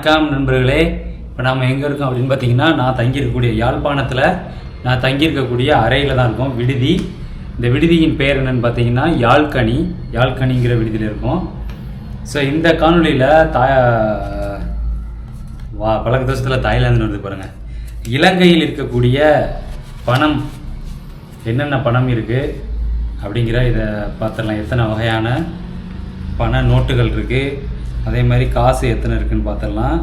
வணக்கம் நண்பர்களே. இப்போ நாம் எங்கே இருக்கோம் அப்படின்னு பார்த்தீங்கன்னா, நான் தங்கியிருக்கக்கூடிய யாழ்ப்பாணத்தில் நான் தங்கியிருக்கக்கூடிய அறையில் தான் இருக்கோம். விடுதி. இந்த விடுதியின் பெயர் என்னென்னு பார்த்தீங்கன்னா யாழ்கனிங்கிற விடுதியில் இருக்கோம். ஸோ இந்த காணொலியில் பழக்க தேசத்தில் தாய்லாந்து வந்து பாருங்கள். இலங்கையில் இருக்கக்கூடிய பணம் என்னென்ன பணம் இருக்குது அப்படிங்கிற இதை பார்த்துடலாம். எத்தனை வகையான பண நோட்டுகள் இருக்குது, அதே மாதிரி காசு எத்தனை இருக்குதுன்னு பார்த்துடலாம்.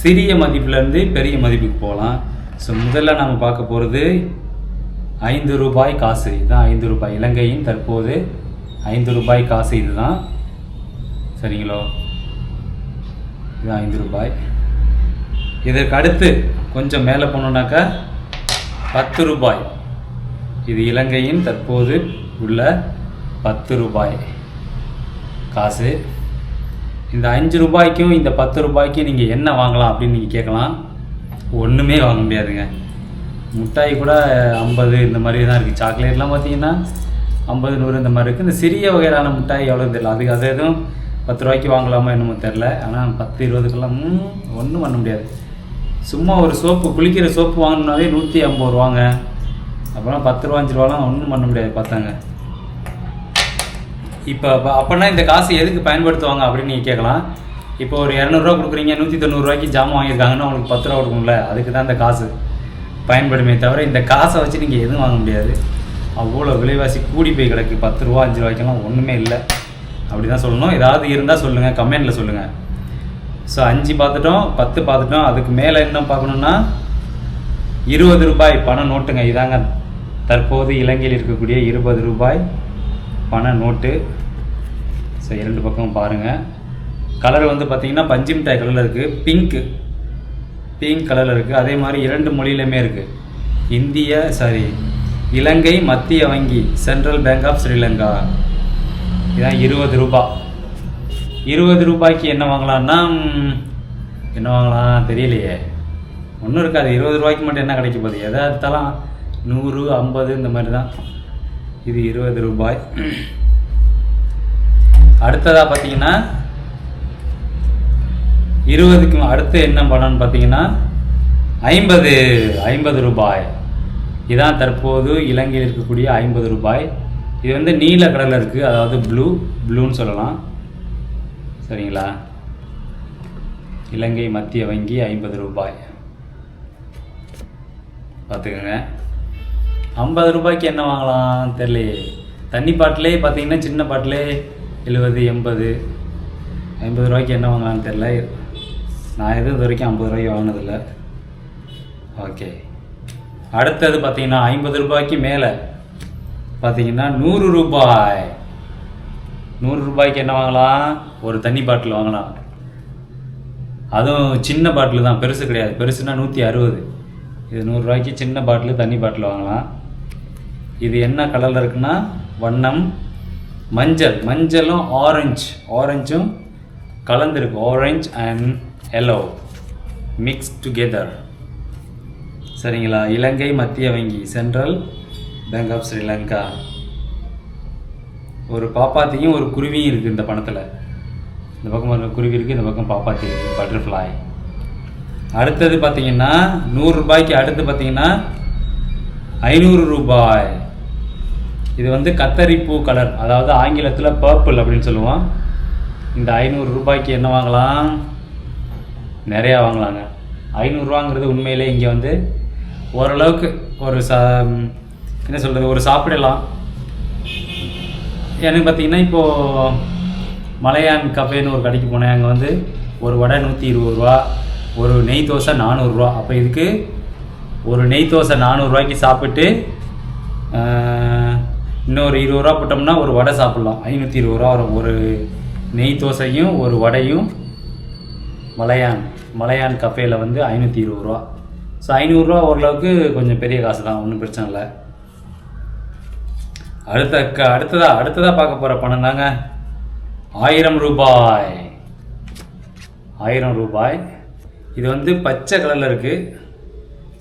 சிறிய மதிப்புலேருந்து பெரிய மதிப்புக்கு போகலாம். ஸோ முதல்ல நம்ம பார்க்க போகிறது 5 ரூபாய் காசு. இதுதான் 5 ரூபாய். இலங்கையின் தற்போது 5 ரூபாய் காசு இதுதான். சரிங்களோ, இதுதான் 5 ரூபாய். இதற்கு அடுத்து கொஞ்சம் மேலே போனோம்னாக்கா 10 ரூபாய். இது இலங்கையின் தற்போது உள்ள 10 ரூபாய் காசு. இந்த 5 ரூபாய்க்கும் இந்த 10 ரூபாய்க்கும் நீங்கள் என்ன வாங்கலாம் அப்படின்னு நீங்கள் கேட்கலாம். ஒன்றுமே வாங்க முடியாதுங்க. மிட்டாய் கூட 50 இந்த மாதிரி தான் இருக்குது. சாக்லேட்லாம் பார்த்தீங்கன்னா 50, 100 இந்த மாதிரி இருக்குது. இந்த சிறிய வகையான மிட்டாய் எவ்வளோ தெரியல. அது எதுவும் 10 ரூபாய்க்கு வாங்கலாமா என்னமோ தெரில. ஆனால் 10, 20க்கெல்லாம் ஒன்றும் பண்ண முடியாது. சும்மா ஒரு சோப்பு, குளிக்கிற சோப்பு வாங்கினாவே 150 ரூபாங்க. அப்புறம் 10 ரூபா 5 ரூபாலாம் ஒன்றும் பண்ண முடியாது பார்த்தாங்க. இப்போ அப்படின்னா இந்த காசு எதுக்கு பயன்படுத்துவாங்க அப்படின்னு நீங்கள் கேட்கலாம். இப்போ ஒரு 200 ரூபா கொடுக்குறீங்க, 190 ரூபாய்க்கு ஜாமான் வாங்கியிருக்காங்கன்னா உங்களுக்கு 10 ரூபா கொடுக்கும்ல, அதுக்கு தான் இந்த காசு பயன்படுமே தவிர இந்த காசை வச்சு நீங்கள் எதுவும் வாங்க முடியாது. அவ்வளோ விலைவாசி கூடி போய் கிடக்கு. 10 ரூபா 5 ரூபாய்க்கெல்லாம் ஒன்றுமே இல்லை. அப்படி தான் சொல்லணும். ஏதாவது இருந்தால் சொல்லுங்கள், கமெண்டில் சொல்லுங்கள். ஸோ 5 பார்த்துட்டோம், 10 பார்த்துட்டோம். அதுக்கு மேலே என்ன பார்க்கணுன்னா 20 ரூபாய் பண நோட்டுங்க. இதாங்க தற்போது இலங்கையில் இருக்கக்கூடிய 20 ரூபாய் பண நோட்டு. ஸோ 2 பக்கம் பாருங்கள். கலர் வந்து பார்த்திங்கன்னா பஞ்சு மிட்டாய் கலரில் இருக்குது, பிங்க் கலரில் இருக்குது. அதே மாதிரி 2 மொழியிலுமே இருக்குது. இலங்கை மத்திய வங்கி, சென்ட்ரல் பேங்க் ஆஃப் ஸ்ரீலங்கா. இதான் 20 ரூபாய். 20 ரூபாய்க்கு என்ன வாங்கலான்னா என்ன வாங்கலாம் தெரியலையே. ஒன்றும் இருக்காது. 20 ரூபாய்க்கு மட்டும் என்ன கிடைக்க போகுது? எதை எடுத்தாலும் 100, 50 இந்த மாதிரி தான். இது 20 ரூபாய். அடுத்ததாக பார்த்தீங்கன்னா 20க்கு அடுத்து என்ன பணம்னு பார்த்தீங்கன்னா 50 ரூபாய். இதான் தற்போது இலங்கையில் இருக்கக்கூடிய 50 ரூபாய். இது வந்து நீல கடலில் இருக்குது, அதாவது ப்ளூன்னு சொல்லலாம். சரிங்களா? இலங்கை மத்திய வங்கி 50 ரூபாய் பார்த்துக்கோங்க. 50 ரூபாய்க்கு என்ன வாங்கலாம் தெரியலையே. தண்ணி பாட்டிலே பார்த்தீங்கன்னா சின்ன பாட்டிலே 70, 80, 50 ரூபாய்க்கு என்ன வாங்கலான்னு தெரில. நான் எதுவும் இது வரைக்கும் 50 ரூபாய்க்கு வாங்கினதில்லை. ஓகே, அடுத்தது பார்த்தீங்கன்னா 50 ரூபாய்க்கு மேலே பார்த்தீங்கன்னா 100 ரூபாய். 100 ரூபாய்க்கு என்ன வாங்கலாம்? ஒரு தண்ணி பாட்டில் வாங்கலாம். அதுவும் சின்ன பாட்டில் தான், பெருசு கிடையாது. பெருசுனா 160. இது 100 ரூபாய்க்கு சின்ன பாட்டில், தண்ணி பாட்டில் வாங்கலாம். இது என்ன கலரில் இருக்குன்னா வண்ணம் மஞ்சளும் ஆரஞ்சும் கலந்துருக்கு. Orange and yellow mix together. சரிங்களா? இலங்கை மத்திய வங்கி, சென்ட்ரல் பேங்க் ஆஃப் ஸ்ரீலங்கா. ஒரு பாப்பாத்தியும் ஒரு குருவியும் இருக்குது இந்த பணத்தில். இந்த பக்கம் குருவி இருக்குது, இந்த பக்கம் பாப்பாத்தி இருக்குது, பட்டர்ஃப்ளை. அடுத்தது பார்த்தீங்கன்னா 100 ரூபாய்க்கு அடுத்து பார்த்தீங்கன்னா 500 ரூபாய். இது வந்து கத்தரிப்பூ கலர், அதாவது ஆங்கிலத்தில் பர்பிள் அப்படின்னு சொல்லுவோம். இந்த 500 ரூபாய்க்கு என்ன வாங்கலாம்? நிறையா வாங்கலாங்க. 500 ரூபாங்கிறது உண்மையிலே இங்கே வந்து ஓரளவுக்கு ஒரு என்ன சொல்கிறது, ஒரு சாப்பிடலாம். எனக்கு பார்த்தீங்கன்னா இப்போது மலையான் கஃபேன்னு ஒரு கடைக்கு போனேன். அங்கே வந்து ஒரு வடை 120 ரூபா, ஒரு நெய் தோசை 400 ரூபா. அப்போ இதுக்கு ஒரு நெய் தோசை 400 ரூபாய்க்கு சாப்பிட்டு இன்னொரு 20 ரூபா போட்டோம்னா ஒரு வடை சாப்பிட்லாம். 520 ரூபா வரும். ஒரு நெய் தோசையும் ஒரு வடையும் மலையான் கஃபேயில் வந்து 520 ரூபா. ஸோ 500 ரூபா ஓரளவுக்கு கொஞ்சம் பெரிய காசு தான், ஒன்றும் பிரச்சனை இல்லை. அடுத்ததாக பார்க்க போகிற பணம் தாங்க 1000 ரூபாய். 1000 ரூபாய். இது வந்து பச்சை கலரில் இருக்குது.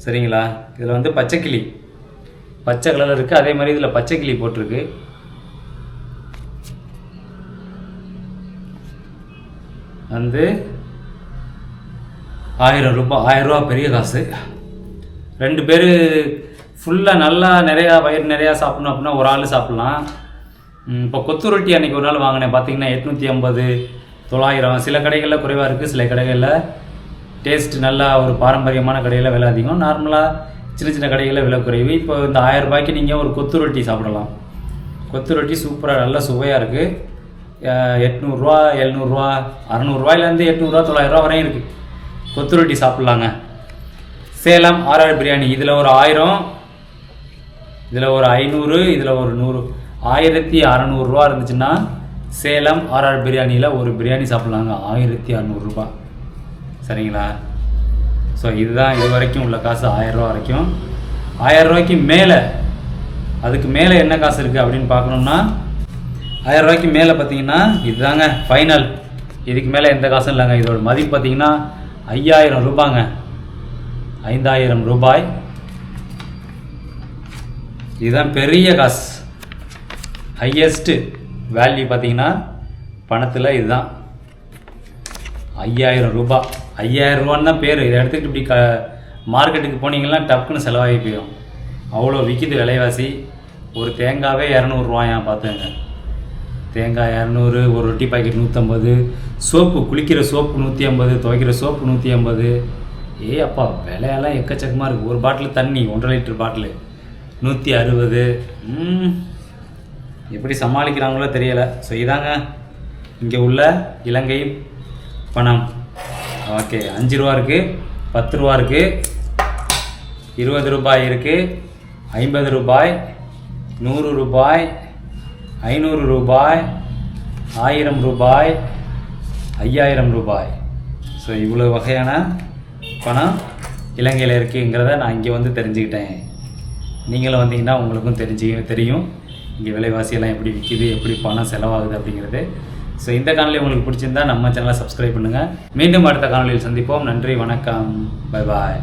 சரிங்களா? இதில் வந்து பச்சை கலரில் இருக்குது. அதே மாதிரி இதில் பச்சை கிளி போட்டிருக்கு. வந்து 1000 ரூபா பெரிய காசு. 2 பேர் ஃபுல்லாக நல்லா வயிறு நிறையா சாப்பிட்ணும் அப்படின்னா ஒரு ஆள் சாப்பிட்லாம். இப்போ கொத்து ரொட்டி அன்றைக்கி ஒரு நாள் வாங்கினேன், பார்த்தீங்கன்னா 850 900. சில கடைகளில் குறைவாக இருக்குது, சில கடைகளில் டேஸ்ட் நல்லா ஒரு பாரம்பரியமான கடையில் விலை அதிகம், நார்மலாக சின்ன சின்ன கடைகளில் விலை குறைவு. இப்போ இந்த 1000 ரூபாய்க்கு நீங்கள் ஒரு கொத்து ரொட்டி சாப்பிடலாம். கொத்து ரொட்டி சூப்பராக நல்ல சுவையாக இருக்குது. 800 700 600 800 900 வரையும் இருக்குது. கொத்து ரொட்டி சாப்பிட்லாங்க. சேலம் RR பிரியாணி, இதில் ஒரு 1000, இதில் ஒரு 500, இதில் ஒரு 100, 1600 இருந்துச்சுன்னா சேலம் RR பிரியாணியில் ஒரு பிரியாணி சாப்பிட்லாங்க. 1600 ரூபா. சரிங்களா? ஸோ இதுதான் இது வரைக்கும் உள்ள காசு, 1000 ரூபா வரைக்கும். 1000 ரூபாய்க்கு மேலே, அதுக்கு மேலே என்ன காசு இருக்குது அப்படின்னு பார்க்கணுன்னா 1000 ரூபாய்க்கு மேலே பார்த்தீங்கன்னா இதுதாங்க ஃபைனல். இதுக்கு மேலே எந்த காசும் இல்லைங்க. இதோட மதிப்பு பார்த்தீங்கன்னா 5000 ரூபாங்க. 5000 ரூபாய். இதுதான் பெரிய காசு. ஹையஸ்ட்டு வேல்யூ பார்த்தீங்கன்னா பணத்தில் இதுதான் 5000 ரூபா. 5000 ரூபான்னு தான் பேர். இதை எடுத்துக்கிட்டு இப்படி மார்க்கெட்டுக்கு போனீங்கன்னா டப்புன்னு செலவாகி போயிடும். அவ்வளோ விற்கிது விலைவாசி. ஒரு தேங்காவே 200 ரூபாயா பார்த்துங்க. தேங்காய் 200, ஒரு ரொட்டி பாக்கெட் 150, சோப்பு, குளிக்கிற சோப்பு 150, துவைக்கிற சோப்பு 150. அப்பா விலையெல்லாம் எக்கச்சக்கமாக இருக்குது. ஒரு பாட்டில் தண்ணி 1.5 லிட்டர் பாட்டில் 160. எப்படி சமாளிக்கிறாங்களோ தெரியலை. ஸோ இதாங்க இங்கே உள்ள இலங்கை பணம். ஓகே, 5 ரூபா இருக்குது, 10 ரூபா இருக்குது, 20 ரூபாய் இருக்குது, 50 ரூபாய், 100 ரூபாய், 500 ரூபாய், 1000 ரூபாய், 5000 ரூபாய். ஸோ இவ்வளோ வகையான பணம் இலங்கையில் இருக்குங்கிறத நான் இங்கே வந்து தெரிஞ்சுக்கிட்டேன். நீங்களும் வந்தீங்கன்னா உங்களுக்கும் தெரியும் இங்கே விலைவாசியெல்லாம் எப்படி விற்கிது, எப்படி பணம் செலவாகுது அப்படிங்கிறது. ஸோ இந்த காணொலி உங்களுக்கு பிடிச்சிருந்தா நம்ம சேனலை சப்ஸ்கிரைப் பண்ணுங்கள். மீண்டும் அடுத்த காணொலியில் சந்திப்போம். நன்றி, வணக்கம், பை பாய்.